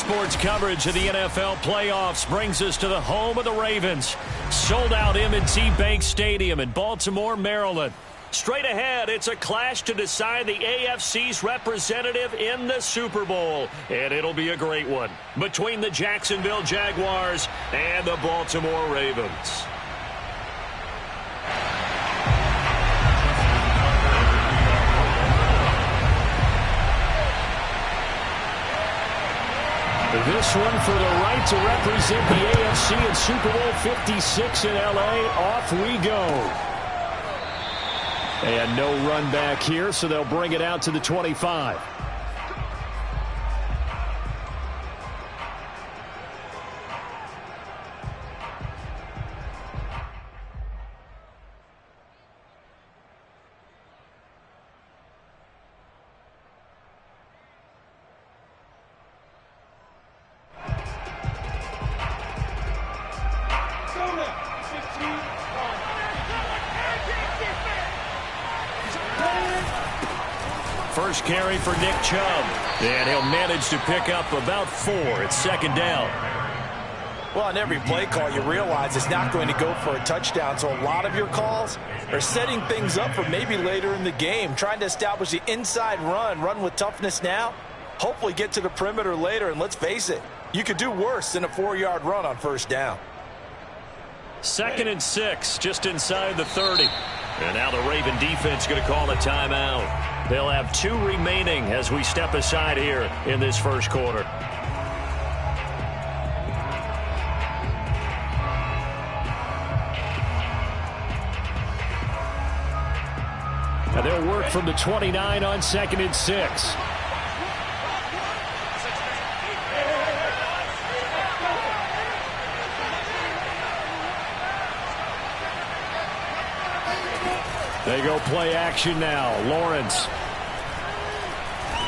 Sports coverage of the NFL playoffs brings us to the home of the Ravens. Sold out M&T Bank Stadium in Baltimore, Maryland. Straight ahead, it's a clash to decide the AFC's representative in the Super Bowl. And it'll be a great one between the Jacksonville Jaguars and the Baltimore Ravens. This one for the right to represent the AFC in Super Bowl 56 in L.A. Off we go. And no run back here, so they'll bring it out to the 25. First carry for Nick Chubb. And he'll manage to pick up about 4 at second down. Well, on every play call, you realize it's not going to go for a touchdown. So a lot of your calls are setting things up for maybe later in the game, trying to establish the inside run with toughness now, hopefully get to the perimeter later. And let's face it, you could do worse than a 4-yard run on first down. 2nd and 6, just inside the 30. And now the Raven defense going to call a timeout. They'll have 2 remaining as we step aside here in this first quarter. And they'll work from the 29 on 2nd and 6. They go play action now. Lawrence.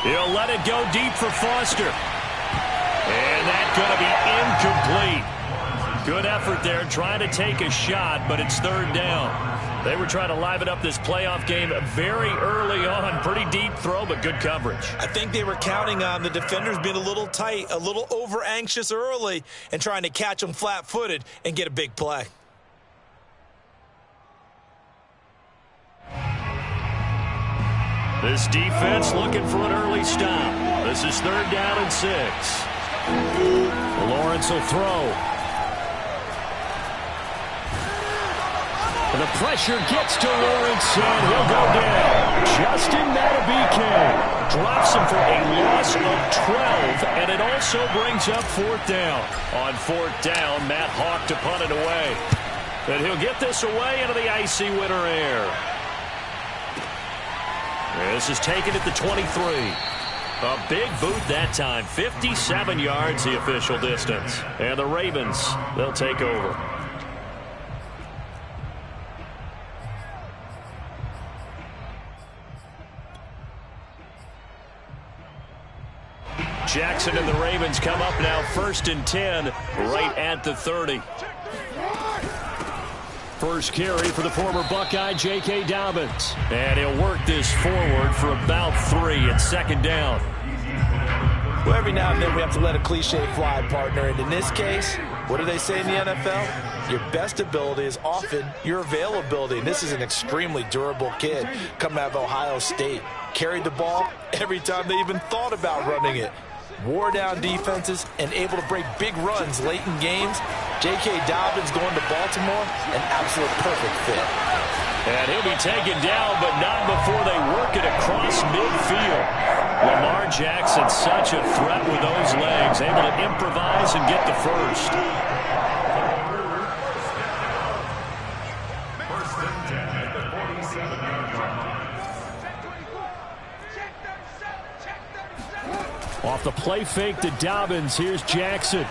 He'll let it go deep for Foster. And that's going to be incomplete. Good effort there trying to take a shot, but it's 3rd down. They were trying to liven up this playoff game very early on. Pretty deep throw, but good coverage. I think they were counting on the defenders being a little tight, a little over-anxious early, and trying to catch them flat-footed and get a big play. This defense looking for an early stop. This is 3rd down and 6. Lawrence will throw. And the pressure gets to Lawrence, and he'll go down. Justin Matabike drops him for a loss of 12, and it also brings up 4th down. On 4th down, Matt Hawk to punt it away. And he'll get this away into the icy winter air. This is taken at the 23. A big boot that time. 57 yards the official distance. And the Ravens, they'll take over. Jackson and the Ravens come up now 1st and 10 right at the 30. First carry for the former Buckeye, J.K. Dobbins. And he'll work this forward for about 3 at 2nd down. Well, every now and then we have to let a cliche fly, partner. And in this case, what do they say in the NFL? Your best ability is often your availability. And this is an extremely durable kid coming out of Ohio State. Carried the ball every time they even thought about running it. Wore down defenses and able to break big runs late in games. J.K. Dobbins going to Baltimore, an absolute perfect fit. And he'll be taken down, but not before they work it across midfield. Lamar Jackson, such a threat with those legs, able to improvise and get the first. Off the play fake to Dobbins, here's Jackson.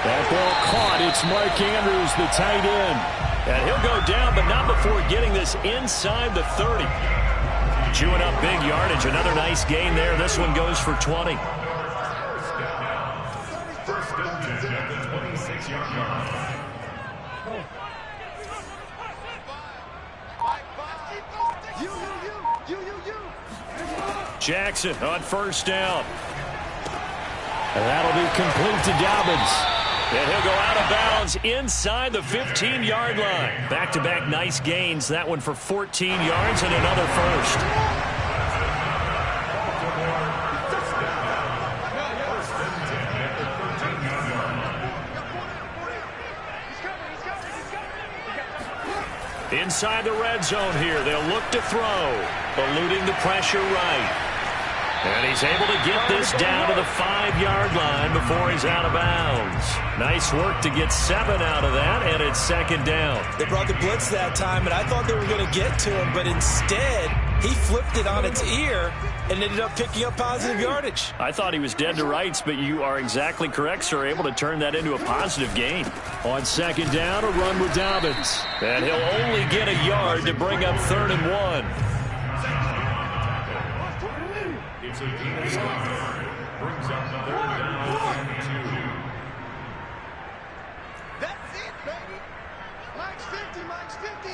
That ball caught. It's Mark Andrews, the tight end. And he'll go down, but not before getting this inside the 30. Chewing up big yardage. Another nice gain there. This one goes for 20. First and 10 at the 26-yard line. You. Jackson on first down. And that'll be complete to Dobbins. And he'll go out of bounds inside the 15-yard line. Back-to-back nice gains. That one for 14 yards and another first. Inside the red zone here. They'll look to throw. Eluding the pressure right. And he's able to get this down to the 5-yard line before he's out of bounds. Nice work to get 7 out of that, and it's second down. They brought the blitz that time, and I thought they were going to get to him, but instead he flipped it on its ear and ended up picking up positive yardage. I thought he was dead to rights, but you are exactly correct, sir. Able to turn that into a positive gain. On second down, a run with Dobbins. And he'll only get a yard to bring up 3rd and 1. It's a deep start. Brings up 3rd down and 2. That's it, baby. Mike's 50, Mike's 50.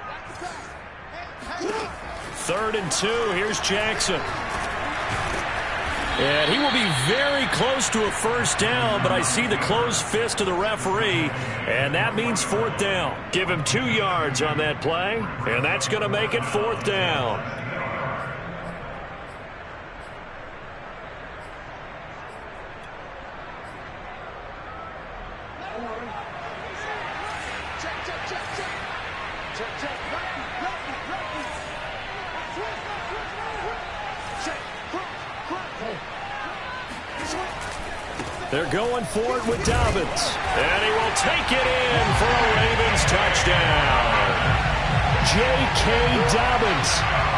Back to pass. Hey. 3rd and 2. Here's Jackson. And he will be very close to a first down, but I see the closed fist of the referee, and that means 4th down. Give him 2 yards on that play, and that's going to make it 4th down. They're going for it with Dobbins. And he will take it in for a Ravens touchdown. J.K. Dobbins,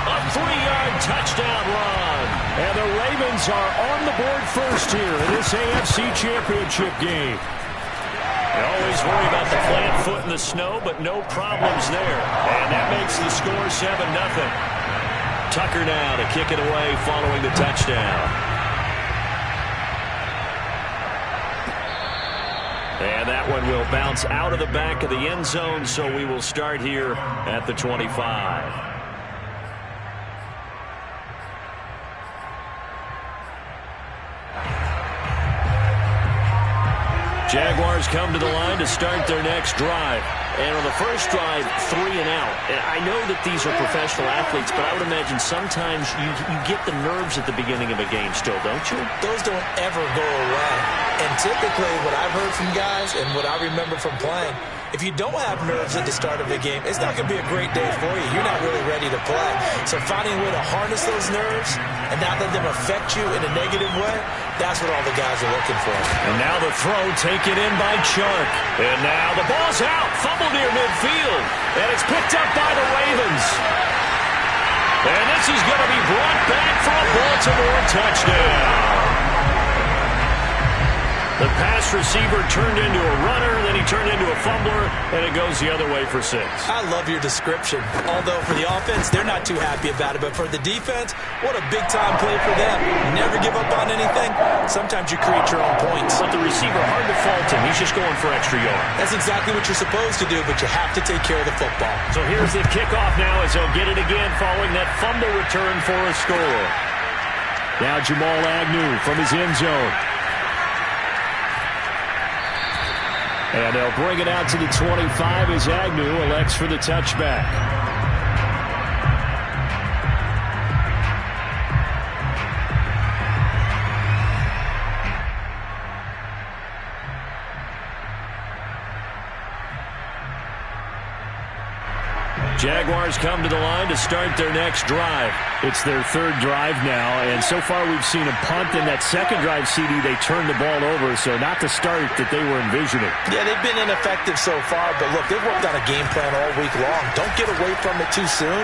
a 3-yard touchdown run. And the Ravens are on the board first here in this AFC Championship game. You always worry about the flat foot in the snow, but no problems there. And that makes the score 7-0. Tucker now to kick it away following the touchdown. And that one will bounce out of the back of the end zone, so we will start here at the 25. Jaguars come to the line to start their next drive. And on the first drive, 3 and out. And I know that these are professional athletes, but I would imagine sometimes you get the nerves at the beginning of a game still, don't you? Those don't ever go away. And typically what I've heard from guys and what I remember from playing, if you don't have nerves at the start of a game, it's not going to be a great day for you. You're not really ready to play. So finding a way to harness those nerves and not let them affect you in a negative way, that's what all the guys are looking for. And now the throw taken in by Chark. And now the ball's out. Fumble near midfield. And it's picked up by the Ravens. And this is going to be brought back for a Baltimore touchdown. The pass receiver turned into a runner, then he turned into a fumbler, and it goes the other way for 6. I love your description. Although for the offense, they're not too happy about it. But for the defense, what a big-time play for them. Never give up on anything. Sometimes you create your own points. But the receiver, hard to fault him. He's just going for extra yards. That's exactly what you're supposed to do, but you have to take care of the football. So here's the kickoff now as they'll get it again following that fumble return for a score. Now Jamal Agnew from his end zone. And they'll bring it out to the 25 as Agnew elects for the touchback. Jaguars come to the line to start their next drive. It's their 3rd drive now, and so far we've seen a punt. In that second drive, CD, they turned the ball over, so not the start that they were envisioning. Yeah, they've been ineffective so far, but look, they've worked on a game plan all week long. Don't get away from it too soon.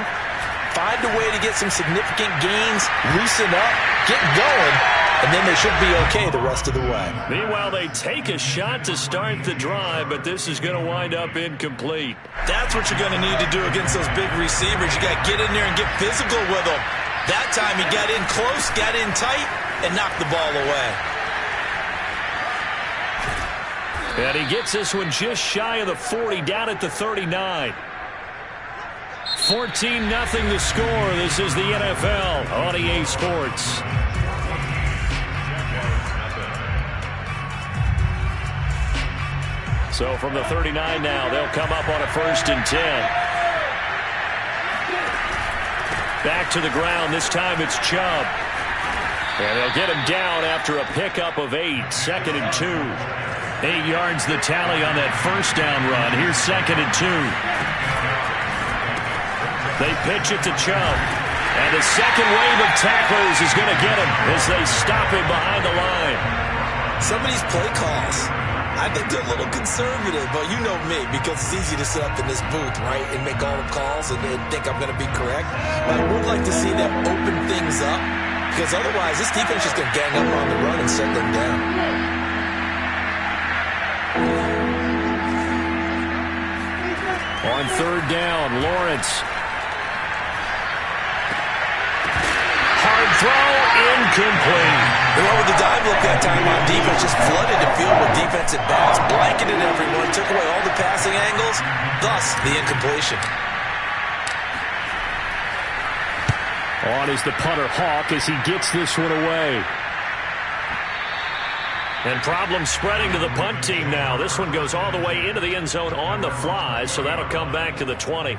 Find a way to get some significant gains, loosen up, get going, and then they should be okay the rest of the way. Meanwhile, they take a shot to start the drive, but this is going to wind up incomplete. That's what you're going to need to do against those big receivers. You got to get in there and get physical with them. That time he got in close, got in tight, and knocked the ball away. And he gets this one just shy of the 40, down at the 39. 14-0 the score. This is the NFL on EA Sports. So from the 39 now, they'll come up on a 1st and 10. Back to the ground. This time it's Chubb. And they'll get him down after a pickup of 8. 2nd and 2. 8 yards the tally on that 1st down run. Here's 2nd and 2. They pitch it to Chubb. And the second wave of tacklers is going to get him as they stop him behind the line. Some of these play calls, I think they're a little conservative, but you know me, because it's easy to sit up in this booth, right, and make all the calls and think I'm going to be correct. But I would like to see them open things up, because otherwise this defense is going to gang up on the run and set them down. On 3rd down, Lawrence. Hard throw, incomplete. They went with the dive look that time on defense, just flooded the field with defensive backs, blanketed everyone, took away all the passing angles, thus the incompletion. On is the punter, Hawk, as he gets this one away. And problems spreading to the punt team now. This one goes all the way into the end zone on the fly, so that'll come back to the 20.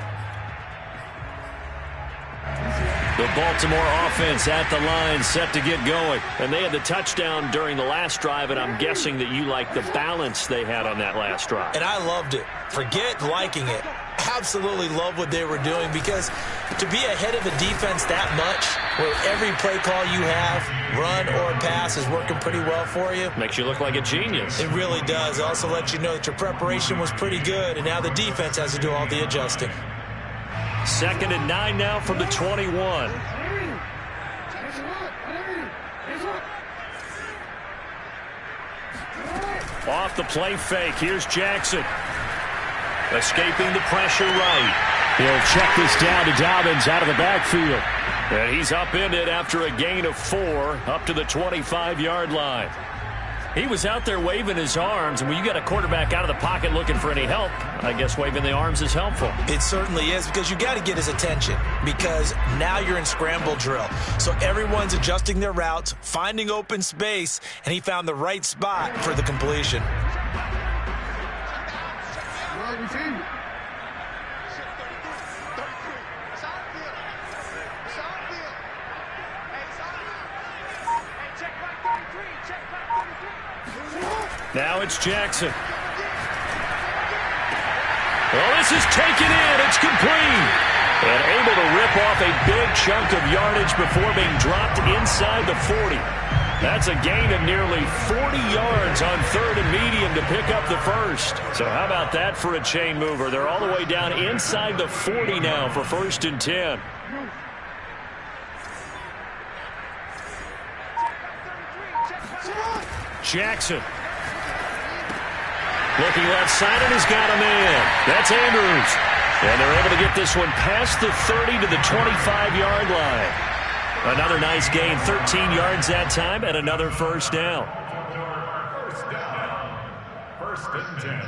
The Baltimore offense at the line, set to get going. And they had the touchdown during the last drive, and I'm guessing that you like the balance they had on that last drive. And I loved it. Forget liking it. Absolutely love what they were doing, because to be ahead of a defense that much, where every play call you have, run or pass, is working pretty well for you. Makes you look like a genius. It really does. It also lets you know that your preparation was pretty good, and now the defense has to do all the adjusting. 2nd and 9 now from the 21. Off the play fake. Here's Jackson. Escaping the pressure right. He'll check this down to Dobbins out of the backfield. And he's upended after a gain of 4 up to the 25-yard line. He was out there waving his arms, and when you got a quarterback out of the pocket looking for any help, I guess waving the arms is helpful. It certainly is, because you got to get his attention, because now you're in scramble drill. So everyone's adjusting their routes, finding open space, and he found the right spot for the completion. Now it's Jackson. Well, this is taken in. It's complete. And able to rip off a big chunk of yardage before being dropped inside the 40. That's a gain of nearly 40 yards on 3rd and medium to pick up the first. So how about that for a chain mover? They're all the way down inside the 40 now for 1st and 10. Jackson. Looking left side, and he's got him in. That's Andrews. And they're able to get this one past the 30 to the 25-yard line. Another nice gain, 13 yards that time, and another 1st down. 1st and 10.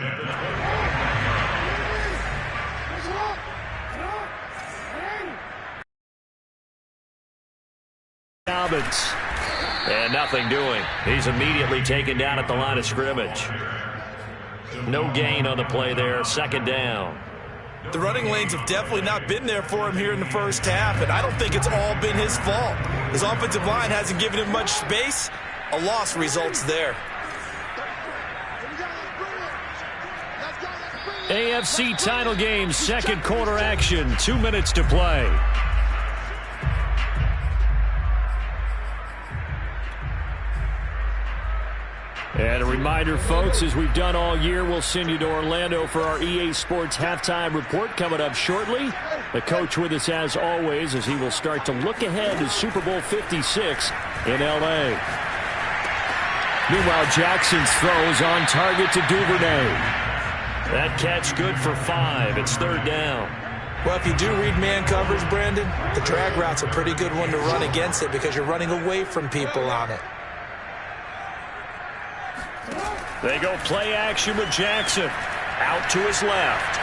Dobbins. And nothing doing. He's immediately taken down at the line of scrimmage. No gain on the play there. 2nd down. The running lanes have definitely not been there for him here in the first half, and I don't think it's all been his fault. His offensive line hasn't given him much space. A loss results there. AFC title game, 2nd quarter action. 2 minutes to play. And a reminder, folks, as we've done all year, we'll send you to Orlando for our EA Sports halftime report coming up shortly. The coach with us as always as he will start to look ahead to Super Bowl 56 in L.A. Meanwhile, Jackson's throws on target to Duvernay. That catch good for 5. It's 3rd down. Well, if you do read man coverage, Brandon, the drag route's a pretty good one to run against it because you're running away from people on it. They go play action with Jackson. Out to his left.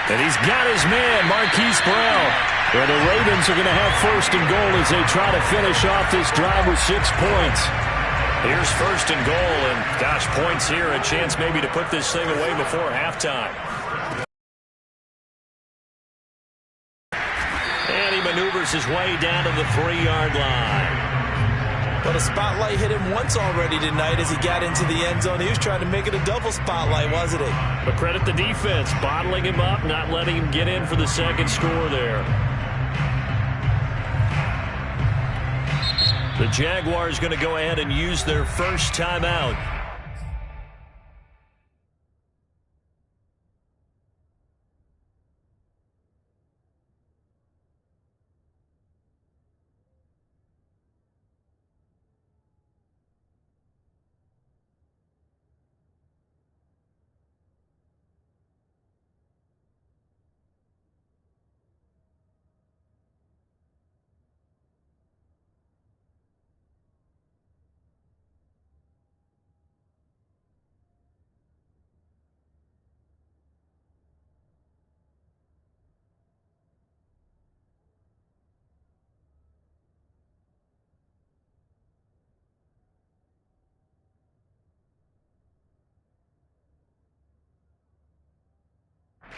And he's got his man, Marquise Brown. And the Ravens are going to have first and goal as they try to finish off this drive with 6 points. Here's first and goal, and gosh, points here, a chance maybe to put this thing away before halftime. And he maneuvers his way down to the 3-yard line. But a spotlight hit him once already tonight as he got into the end zone. He was trying to make it a double spotlight, wasn't he? But credit the defense, bottling him up, not letting him get in for the second score there. The Jaguars going to go ahead and use their first timeout.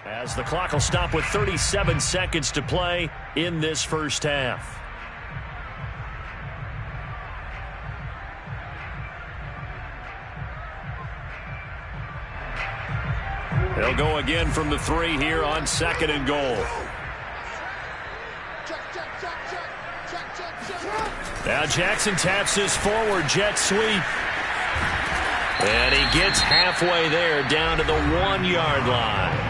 As the clock will stop with 37 seconds to play in this first half. They'll go again from the 3 here on second and goal. Now Jackson taps his forward jet sweep. And he gets halfway there down to the 1-yard line.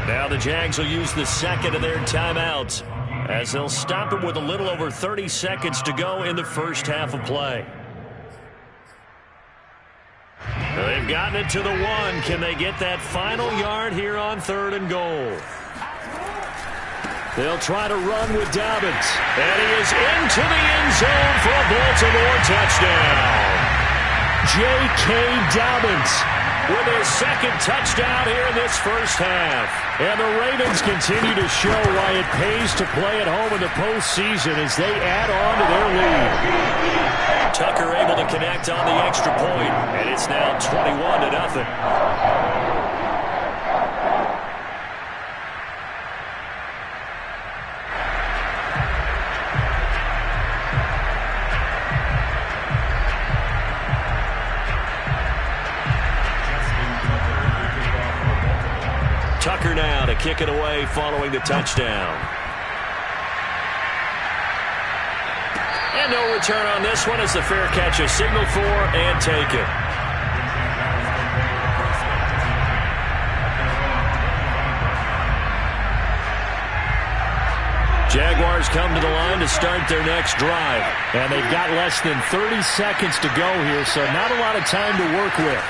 Now the Jags will use the second of their timeouts as they'll stop it with a little over 30 seconds to go in the first half of play. They've gotten it to the 1. Can they get that final yard here on third and goal? They'll try to run with Dobbins. And he is into the end zone for a Baltimore touchdown. J.K. Dobbins with his second touchdown here in this first half. And the Ravens continue to show why it pays to play at home in the postseason as they add on to their lead. Tucker able to connect on the extra point, and it's now 21-0. Tucker now to kick it away following the touchdown. And no return on this one as the fair catch is signaled for and taken. Jaguars come to the line to start their next drive. And they've got less than 30 seconds to go here, so not a lot of time to work with.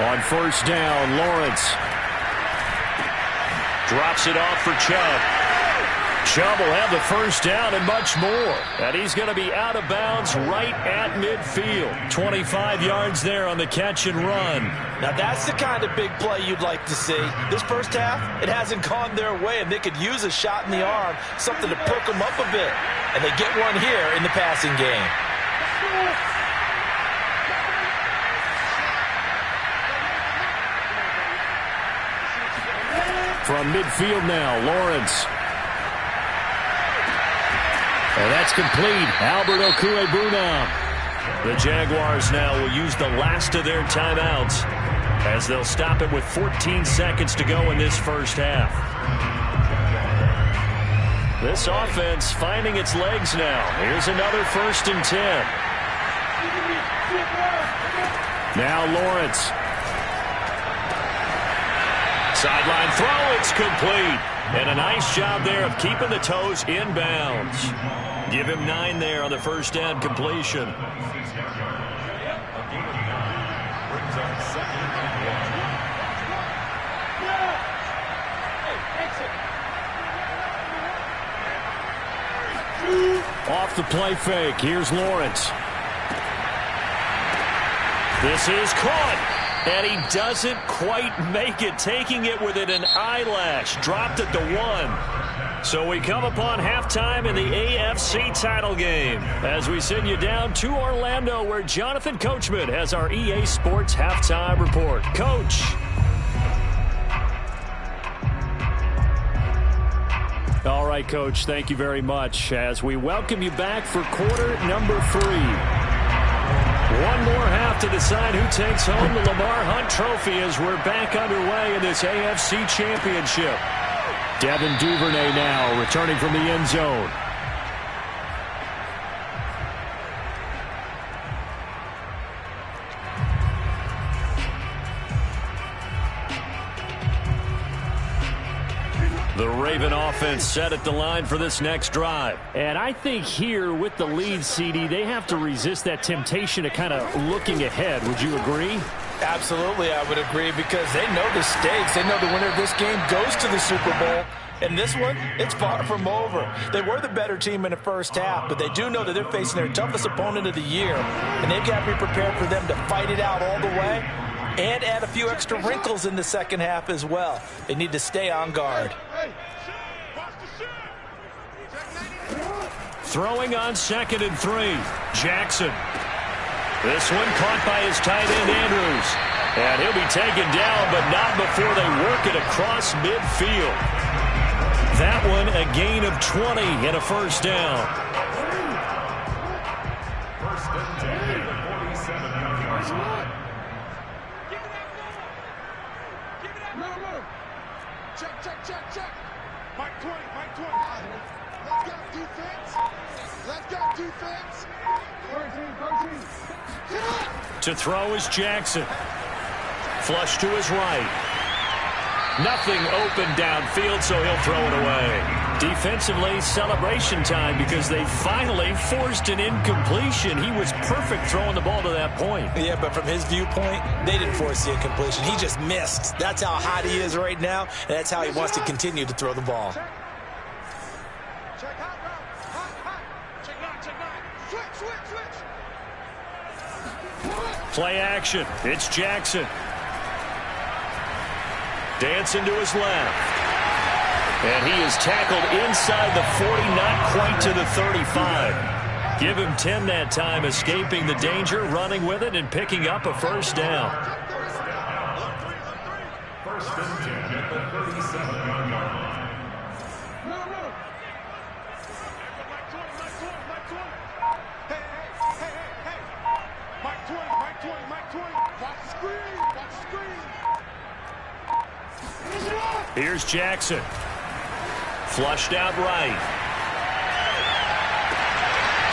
On first down, Lawrence drops it off for Chubb. Chubb will have the first down and much more. And he's going to be out of bounds right at midfield. 25 yards there on the catch and run. Now that's the kind of big play you'd like to see. This first half, it hasn't gone their way, and they could use a shot in the arm, something to perk them up a bit. And they get one here in the passing game. From midfield now, Lawrence. And that's complete. Albert Okwuegbunam. The Jaguars now will use the last of their timeouts as they'll stop it with 14 seconds to go in this first half. This offense finding its legs now. Here's another 1st and 10. Now Lawrence. Sideline throw, it's complete. And a nice job there of keeping the toes in bounds. Give him 9 there on the first down completion. Off the play fake, here's Lawrence. This is caught. And he doesn't quite make it, taking it within an eyelash. Dropped it to 1. So we come upon halftime in the AFC title game as we send you down to Orlando, where Jonathan Coachman has our EA Sports halftime report. Coach. All right, Coach, thank you very much as we welcome you back for quarter number 3. One more half to decide who takes home the Lamar Hunt Trophy as we're back underway in this AFC Championship. Devin Duvernay now returning from the end zone. The Raven offense set at the line for this next drive. And I think here with the lead, CD, they have to resist that temptation of kind of looking ahead. Would you agree? Absolutely, I would agree, because they know the stakes. They know the winner of this game goes to the Super Bowl. And this one, it's far from over. They were the better team in the first half, but they do know that they're facing their toughest opponent of the year. And they've got to be prepared for them to fight it out all the way and add a few extra wrinkles in the second half as well. They need to stay on guard. Throwing on 2nd and 3. Jackson. This one caught by his tight end, Andrews. And he'll be taken down, but not before they work it across midfield. That one a gain of 20 and a first down. First and 10 at the 47-yard line. Check. Mike 20. Let's go, defense. To throw is Jackson. Flush to his right. Nothing open downfield, so he'll throw it away. Defensively, celebration time because they finally forced an incompletion. He was perfect throwing the ball to that point. Yeah, but from his viewpoint, they didn't force the incompletion. He just missed. That's how hot he is right now, and that's how he wants to continue to throw the ball. Check hot, Check nine. Switch. Play action. It's Jackson. Dancing to his left. And he is tackled inside the 40, not quite to the 35. Give him 10 that time, escaping the danger, running with it, and picking up a first down. First and 10 at the 37-yard line. Mike 20. Watch the screen. Here's Jackson. Flushed out right.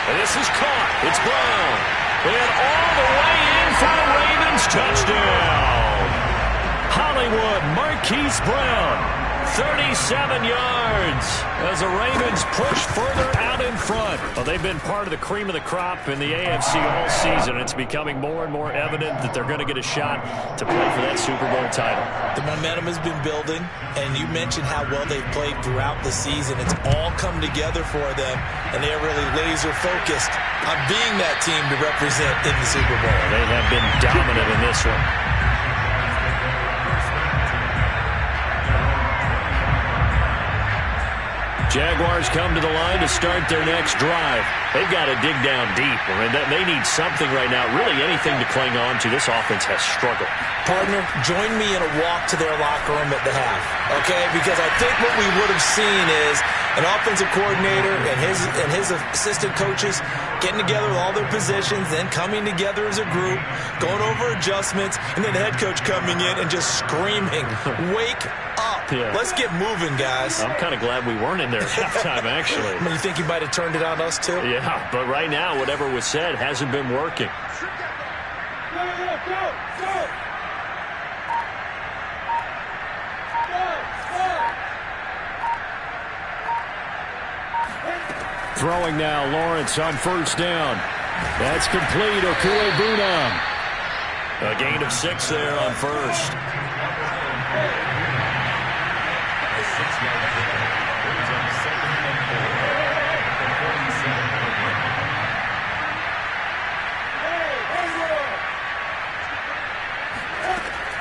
And this is caught. It's Brown. And all the way in for the Ravens. Touchdown. Hollywood Marquise Brown. 37 yards as the Ravens push further out in front. Well, they've been part of the cream of the crop in the AFC all season. It's becoming more and more evident that they're going to get a shot to play for that Super Bowl title. The momentum has been building, and you mentioned how well they've played throughout the season. It's all come together for them, and they're really laser-focused on being that team to represent in the Super Bowl. They have been dominant in this one. Jaguars come to the line to start their next drive. They've got to dig down deep. I mean, they need something right now, really anything to cling on to. This offense has struggled. Partner, join me in a walk to their locker room at the half, okay? Because I think what we would have seen is an offensive coordinator and his assistant coaches getting together with all their positions, then coming together as a group, going over adjustments, and then the head coach coming in and just screaming, "Wake up. Yeah. Let's get moving, guys." I'm kind of glad we weren't in there at halftime, actually. I mean, you think he might have turned it on us, too? Yeah, but right now, whatever was said hasn't been working. Go. Throwing now, Lawrence on first down. That's complete. Okule-Bunam. A gain of 6 there on first.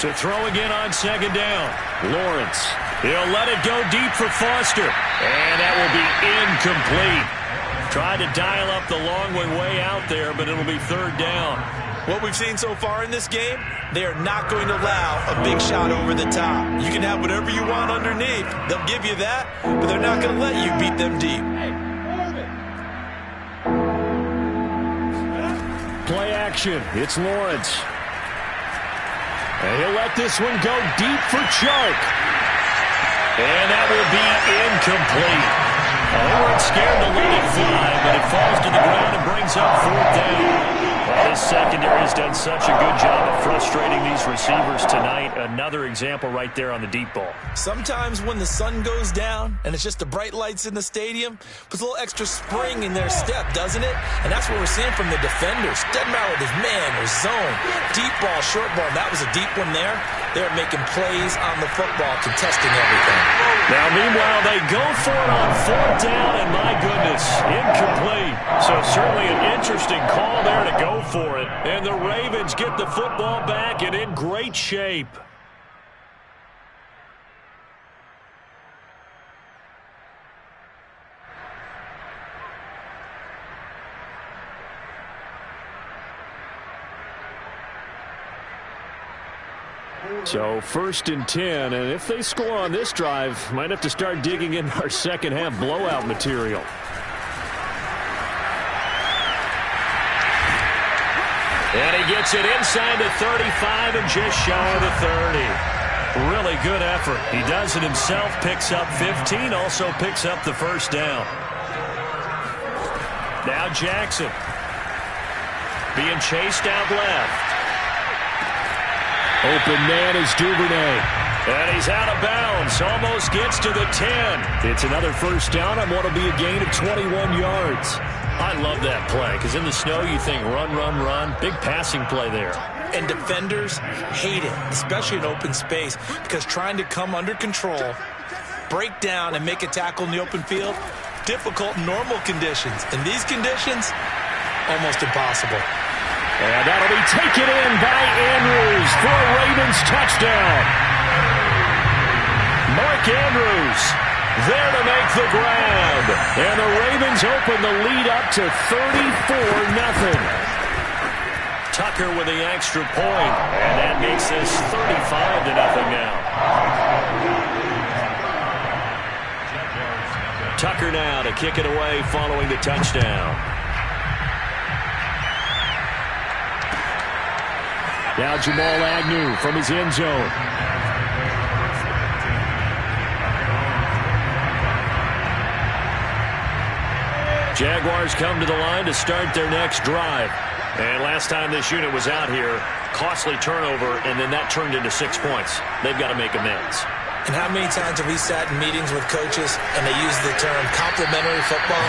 To throw again on second down. Lawrence. He'll let it go deep for Foster. And that will be incomplete. Tried to dial up the long way out there, but it'll be third down. What we've seen so far in this game, they are not going to allow a big shot over the top. You can have whatever you want underneath. They'll give you that, but they're not going to let you beat them deep. Play action. It's Lawrence. And he'll let this one go deep for Chark. And that will be incomplete. They weren't scared to let it fly, but it falls to the ground and brings up fourth down. Well, this secondary has done such a good job of frustrating these receivers tonight. Another example right there on the deep ball. Sometimes when the sun goes down and it's just the bright lights in the stadium, puts a little extra spring in their step, doesn't it? And that's what we're seeing from the defenders. Doesn't matter if it's man or zone, deep ball, short ball. That was a deep one there. They're making plays on the football, contesting everything. Now, meanwhile, they go for it on fourth down, and my goodness, incomplete. So certainly an interesting call there to go for it. And the Ravens get the football back and in great shape. So 1st and 10, and if they score on this drive, might have to start digging in our second half blowout material. And he gets it inside the 35 and just shy of the 30. Really good effort. He does it himself, picks up 15, also picks up the first down. Now Jackson being chased out left. Open man is Duvernay. And he's out of bounds. Almost gets to the 10. It's another first down on what will be a gain of 21 yards. I love that play because in the snow you think run, run, run. Big passing play there. And defenders hate it, especially in open space, because trying to come under control, break down, and make a tackle in the open field, difficult in normal conditions. In these conditions, almost impossible. And that'll be taken in by Andrews for a Ravens touchdown. Mark Andrews there to make the grab. And the Ravens open the lead up to 34-0. Tucker with the extra point. And that makes this 35-0 now. Tucker now to kick it away following the touchdown. Now Jamal Agnew from his end zone. Jaguars come to the line to start their next drive. And last time this unit was out here, costly turnover, and then that turned into 6 points. They've got to make amends. And how many times have we sat in meetings with coaches and they use the term complementary football?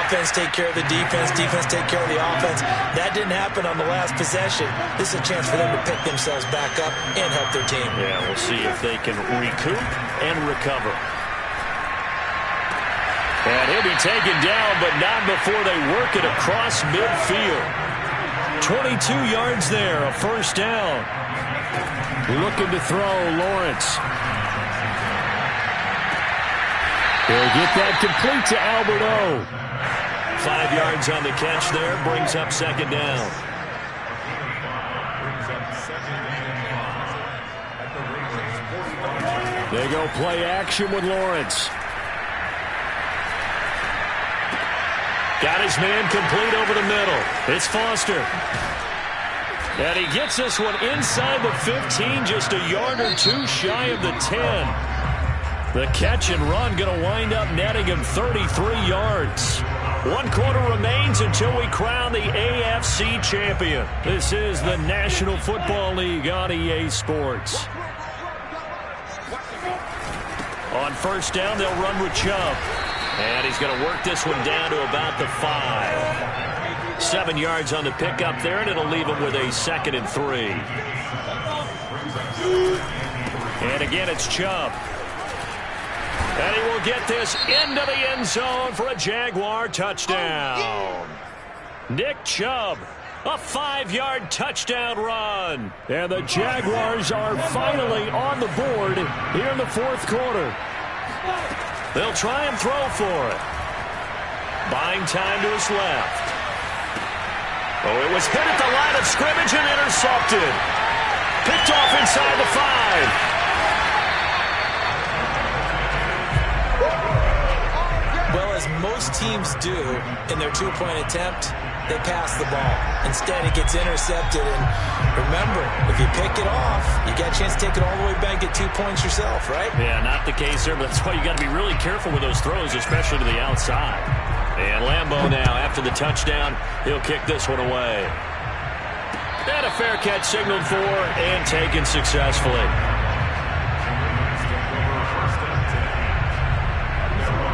Offense take care of the defense, defense take care of the offense. That didn't happen on the last possession. This is a chance for them to pick themselves back up and help their team. Yeah, we'll see if they can recoup and recover. And he'll be taken down, but not before they work it across midfield. 22 yards there, a first down. Looking to throw, Lawrence. They'll get that complete to Albert O. 5 yards on the catch there, brings up second down. They go play action with Lawrence. Got his man complete over the middle. It's Foster. And he gets this one inside the 15, just a yard or two shy of the 10. The catch and run going to wind up netting him 33 yards. 1 quarter remains until we crown the AFC champion. This is the National Football League on EA Sports. On first down, they'll run with Chubb. And he's going to work this one down to about the 5. 7 yards on the pickup there, and it'll leave him with a 2nd and 3. And again, it's Chubb. And he will get this into the end zone for a Jaguar touchdown. Nick Chubb A 5-yard touchdown run. And the Jaguars are finally on the board here in the fourth quarter. They'll try and throw for it. Buying time to his left. Oh, it was hit at the line of scrimmage and intercepted. Picked off inside the 5. Well, as most teams do in their two-point attempt, they pass the ball. Instead, it gets intercepted. And remember, if you pick it off, you got a chance to take it all the way back, get 2 points yourself, right? Yeah, not the case there, but that's why you got to be really careful with those throws, especially to the outside. And Lambeau now, after the touchdown, he'll kick this one away. And a fair catch signaled for and taken successfully.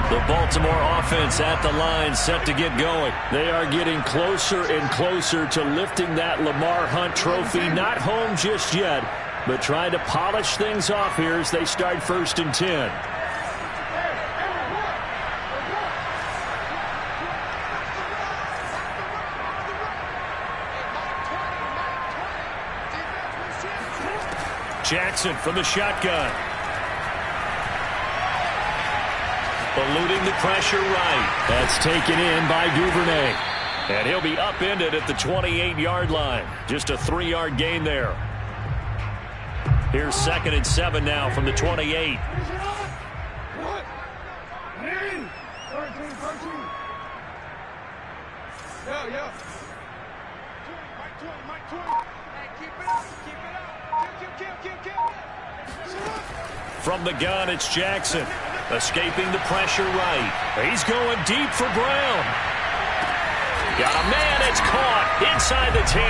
The Baltimore offense at the line, set to get going. They are getting closer and closer to lifting that Lamar Hunt trophy. Not home just yet, but trying to polish things off here as they start 1st and 10. Jackson from the shotgun. Eluding the pressure right. That's taken in by Duvernay. And he'll be upended at the 28-yard line. Just a 3-yard gain there. Here's 2nd and 7 now from the 28. From the gun, it's Jackson. Escaping the pressure right. He's going deep for Brown. Got a man. It's caught inside the 10.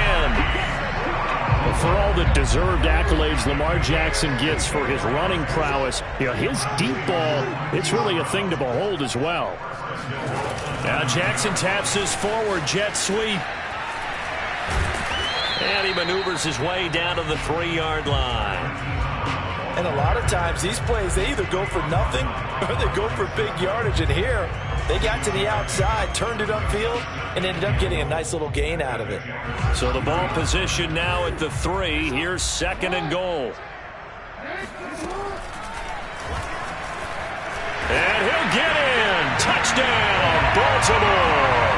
Well, for all the deserved accolades Lamar Jackson gets for his running prowess, his deep ball, it's really a thing to behold as well. Now Jackson taps his forward jet sweep. And he maneuvers his way down to the 3-yard line. And a lot of times these plays, they either go for nothing or they go for big yardage. And here, they got to the outside, turned it upfield, and ended up getting a nice little gain out of it. So the ball position now at the 3. Here's 2nd and goal. And he'll get in. Touchdown, Baltimore.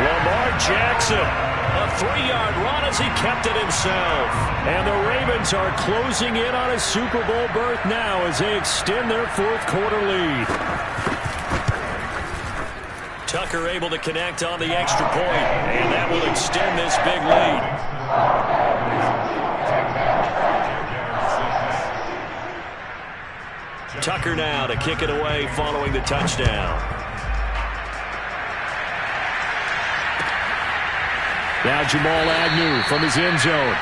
Lamar Jackson. A 3-yard run as he kept it himself. And the Ravens are closing in on a Super Bowl berth now as they extend their fourth quarter lead. Tucker able to connect on the extra point, and that will extend this big lead. Tucker now to kick it away following the touchdown. Now Jamal Agnew from his end zone.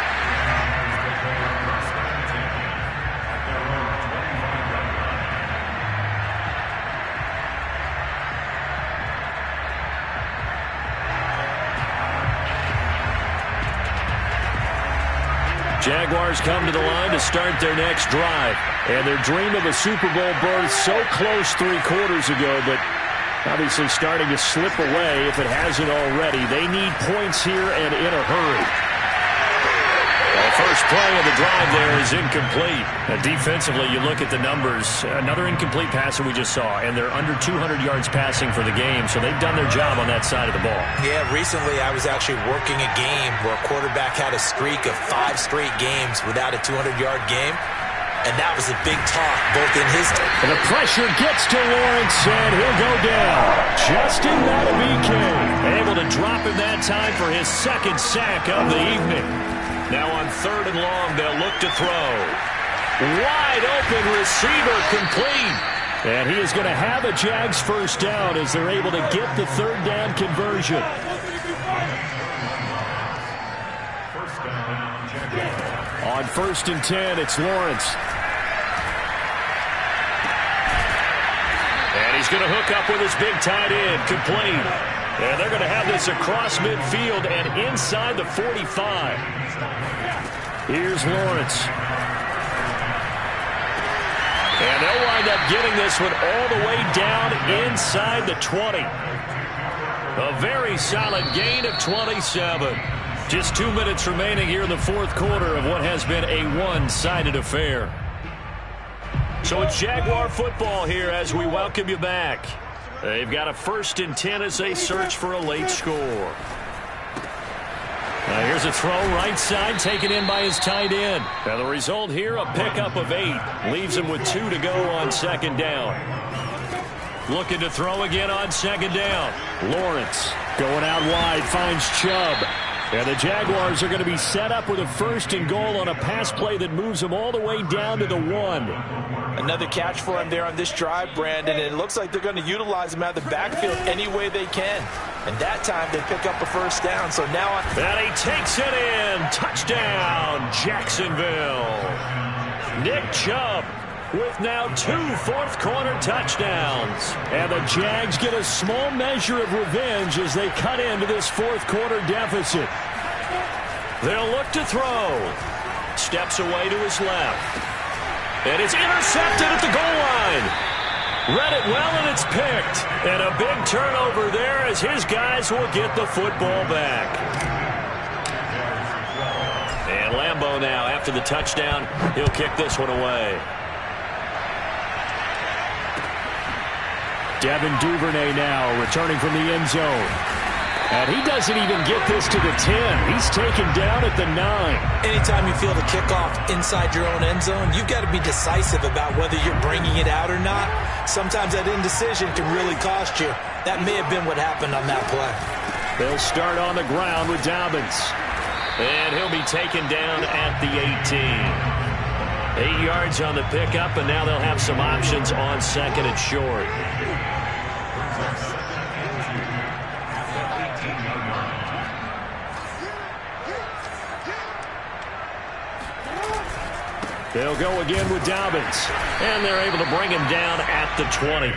Jaguars come to the line to start their next drive. And their dream of a Super Bowl berth so close 3 quarters ago, but obviously starting to slip away if it hasn't already. They need points here and in a hurry. Well, first play of the drive there is incomplete. And defensively, you look at the numbers. Another incomplete pass that we just saw, and they're under 200 yards passing for the game, so they've done their job on that side of the ball. Yeah, recently I was actually working a game where a quarterback had a streak of 5 straight games without a 200-yard game. And that was a big talk, both in his... And the pressure gets to Lawrence, and he'll go down. Justin Madubuike able to drop him that time for his 2nd sack of the evening. Now on 3rd and long, they'll look to throw. Wide open receiver complete. And he is going to have a Jags first down as they're able to get the 3rd down conversion. On 1st and 10, it's Lawrence. And he's going to hook up with his big tight end, complete. And they're going to have this across midfield and inside the 45. Here's Lawrence. And they'll wind up getting this one all the way down inside the 20. A very solid gain of 27. Just 2 minutes remaining here in the fourth quarter of what has been a one-sided affair. So it's Jaguar football here as we welcome you back. They've got a 1st and 10 as they search for a late score. Here's a throw right side taken in by his tight end. Now the result here, a pickup of 8. Leaves him with 2 to go on 2nd down. Looking to throw again on 2nd down. Lawrence going out wide, finds Chubb. And the Jaguars are going to be set up with a 1st and goal on a pass play that moves them all the way down to the 1. Another catch for him there on this drive, Brandon. And it looks like they're going to utilize him out of the backfield any way they can. And that time they pick up a 1st down. So now and he takes it in. Touchdown, Jacksonville. Nick Chubb with now 2 fourth-quarter touchdowns. And the Jags get a small measure of revenge as they cut into this fourth-quarter deficit. They'll look to throw. Steps away to his left. And it's intercepted at the goal line. Read it well, and it's picked. And a big turnover there as his guys will get the football back. And Lambeau now, after the touchdown, he'll kick this one away. Devin Duvernay now returning from the end zone. And he doesn't even get this to the 10. He's taken down at the 9. Anytime you feel the kickoff inside your own end zone, you've got to be decisive about whether you're bringing it out or not. Sometimes that indecision can really cost you. That may have been what happened on that play. They'll start on the ground with Dobbins. And he'll be taken down at the 18. 8 yards on the pickup, and now they'll have some options on 2nd and short. They'll go again with Dobbins. And they're able to bring him down at the 20.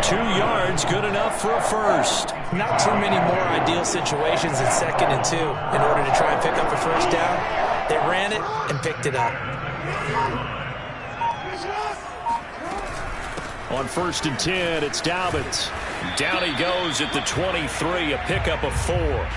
2 yards, good enough for a 1st. Not too many more ideal situations in 2nd and 2 in order to try and pick up a 1st down. They ran it and picked it up. On 1st and 10, it's Dobbins. Down he goes at the 23, a pickup of 4.